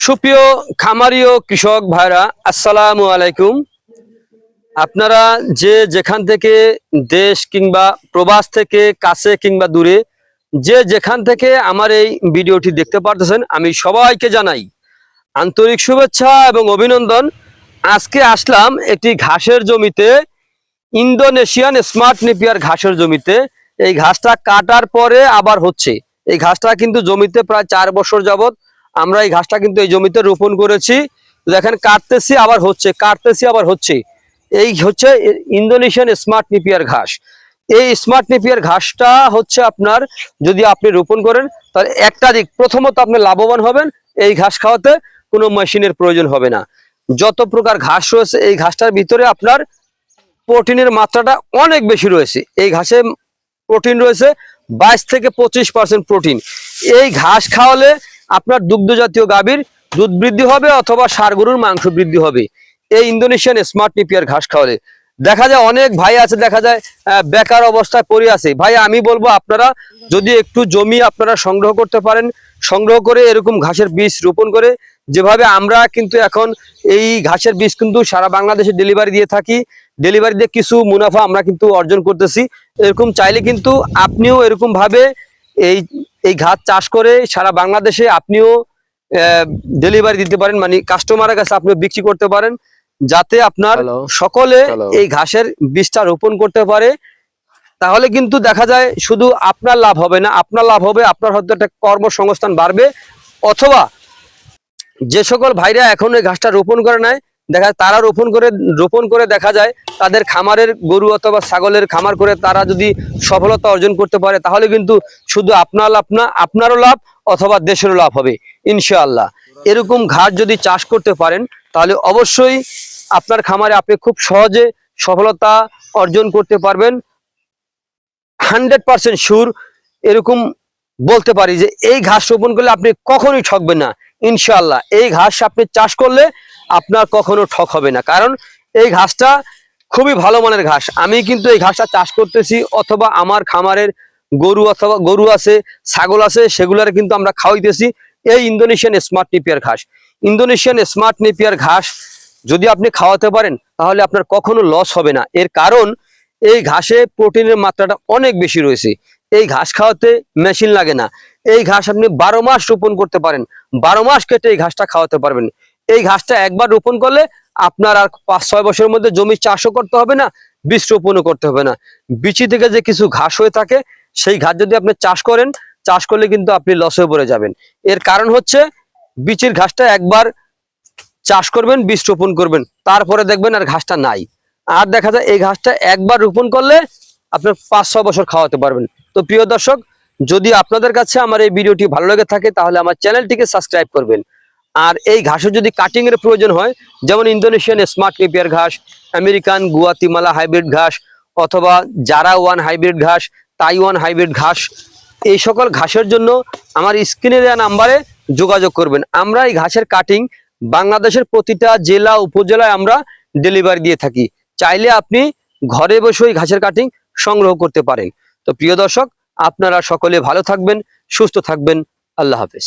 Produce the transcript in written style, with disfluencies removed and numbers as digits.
সুপ্রিয় খামারি ও কৃষক ভাইরা, আসসালামু আলাইকুম। আপনারা যে যেখান থেকে দেশ কিংবা প্রবাস থেকে কাছে কিংবা দূরে যে যেখান থেকে আমার এই ভিডিওটি দেখতে পারতেছেন, আমি সবাইকে জানাই আন্তরিক শুভেচ্ছা এবং অভিনন্দন। আজকে আসলাম একটি ঘাসের জমিতে, ইন্দোনেশিয়ান স্মার্ট নেপিয়ার ঘাসের জমিতে। এই ঘাসটা কাটার পরে আবার হচ্ছে। এই ঘাসটা কিন্তু জমিতে প্রায় 4 বছর যাবত আমরা এই ঘাসটা কিন্তু এই জমিতে রোপণ করেছি। দেখেন, কাটতেছি আবার হচ্ছে, কাটতেছি আবার হচ্ছে। এই হচ্ছে ইন্দোনেশিয়ান স্মার্ট নেপিয়ার ঘাস। এই স্মার্ট নেপিয়ার ঘাসটা হচ্ছে আপনার, যদি আপনি রোপণ করেন তাহলে একটা দিক, প্রথমত আপনি লাভবান হবেন। এই ঘাস খাওয়াতে কোনো মেশিনের প্রয়োজন হবে না। যত প্রকার ঘাস রয়েছে এই ঘাসটার ভিতরে আপনার প্রোটিনের মাত্রাটা অনেক বেশি রয়েছে। এই ঘাসে প্রোটিন রয়েছে 22 থেকে 25% প্রোটিন। এই ঘাস খাওয়ালে আপনার দুগ্ধ জাতীয় গাভীর দুধ বৃদ্ধি হবে অথবা ষাঁড় গরুর মাংস বৃদ্ধি হবে এই ইন্দোনেশিয়ান স্মার্ট নেপিয়ার ঘাস খাওয়ালে। দেখা যায় অনেক ভাই আছে, দেখা যায় বেকার অবস্থায় পড়ে আছে। ভাই, আমি বলবো আপনারা যদি একটু জমি আপনারা সংগ্রহ করতে পারেন, সংগ্রহ করে এরকম ঘাসের বীজ রোপণ করে, যেভাবে আমরা কিন্তু এখন এই ঘাসের বীজ কিন্তু সারা বাংলাদেশে ডেলিভারি দিয়ে থাকি, ডেলিভারি দিয়ে কিছু মুনাফা আমরা কিন্তু অর্জন করতেছি। এরকম চাইলে কিন্তু আপনিও এরকম ভাবে এই এই ঘাস চাষ করে সারা বাংলাদেশে আপনিও ডেলিভারি দিতে পারেন, মানে কাস্টমারের কাছে আপনি বিক্রি করতে পারেন, যাতে আপনার সকলে এই ঘাসের বীজটা রোপণ করতে পারে। তাহলে কিন্তু দেখা যায় শুধু আপনার লাভ হবে না, আপনার লাভ হবে, আপনার হয়তো একটা কর্মসংস্থান বাড়বে। অথবা যে সকল ভাইরা এখন এই ঘাসটা রোপণ করে নেয়, দেখা যায় তারা রোপণ করে দেখা যায় তাদের খামারের গরু অথবা ছাগলের খামার করে তারা যদি সফলতা অর্জন করতে পারে, তাহলে কিন্তু শুধু আপনার লাভ না, আপনারও লাভ অথবা দেশেরও লাভ হবে ইনশাআল্লাহ। এরকম ঘাস যদি চাষ করতে পারেন তাহলে অবশ্যই আপনার খামারে আপনি খুব সহজে সফলতা অর্জন করতে পারবেন। 100% শিওর এরকম বলতে পারি যে এই ঘাস রোপণ করলে আপনি কখনোই ঠকবেন না ইনশাআল্লাহ। এই ঘাস আপনি চাষ করলে আপনার কখনো ঠক হবে না, কারণ এই ঘাসটা খুবই ভালো মানের ঘাস। আমি কিন্তু এই ঘাসটা চাষ করতেছি, অথবা আমার খামারের গরু আছে, ছাগল আছে, সেগুলার কিন্তু আমরা খাওয়াইতেছি এই ইন্দোনেশিয়ান স্মার্ট নেপিয়ার ঘাস। ইন্দোনেশিয়ান স্মার্ট নেপিয়ার ঘাস যদি আপনি খাওয়াতে পারেন তাহলে আপনার কখনো লস হবে না। এর কারণ এই ঘাসে প্রোটিনের মাত্রাটা অনেক বেশি রয়েছে। এই ঘাস খাওয়াতে মেশিন লাগে না। এই ঘাস আপনি 12 মাস রোপণ করতে পারেন, 12 মাস কেটে এই ঘাসটা খাওয়াতে পারবেন। এই ঘাসটা একবার রোপণ করলে আপনার আর 5-6 বছরের মধ্যে জমি চাষও করতে হবে না, বীজ রোপণও করতে হবে না। বিচি থেকে যে কিছু ঘাস হয়ে থাকে সেই ঘাস যদি আপনি চাষ করেন, চাষ করলে কিন্তু আপনি লসে পড়ে যাবেন। এর কারণ হচ্ছে বিচির ঘাসটা একবার চাষ করবেন, বীজ রোপণ করবেন, তারপরে দেখবেন আর ঘাসটা নাই। আর দেখা যায় এই ঘাসটা একবার রোপণ করলে আপনার 5-6 বছর খাওয়াতে পারবেন। তো প্রিয় দর্শক, যদি আপনাদের কাছে আমার এই ভিডিওটি ভালো লেগে থাকে তাহলে আমার চ্যানেলটিকে সাবস্ক্রাইব করবেন। আর এই ঘাসের যদি কাটিং এর প্রয়োজন হয়, যেমন ইন্দোনেশিয়ান স্মার্ট নেপিয়ার ঘাস, আমেরিকান গুয়াতিমালা হাইব্রিড ঘাস, অথবা জারা ওয়ান হাইব্রিড ঘাস, তাইওয়ান হাইব্রিড ঘাস, এই সকল ঘাসের জন্য আমার স্ক্রিনে দেওয়া নাম্বারে যোগাযোগ করবেন। আমরা এই ঘাসের কাটিং বাংলাদেশের প্রতিটা জেলা উপজেলায় আমরা ডেলিভারি দিয়ে থাকি। চাইলে আপনি ঘরে বসে ওই ঘাসের কাটিং সংগ্রহ করতে পারেন। তো প্রিয় দর্শক, আপনারা সকলে ভালো থাকবেন, সুস্থ থাকবেন। আল্লাহ হাফেজ।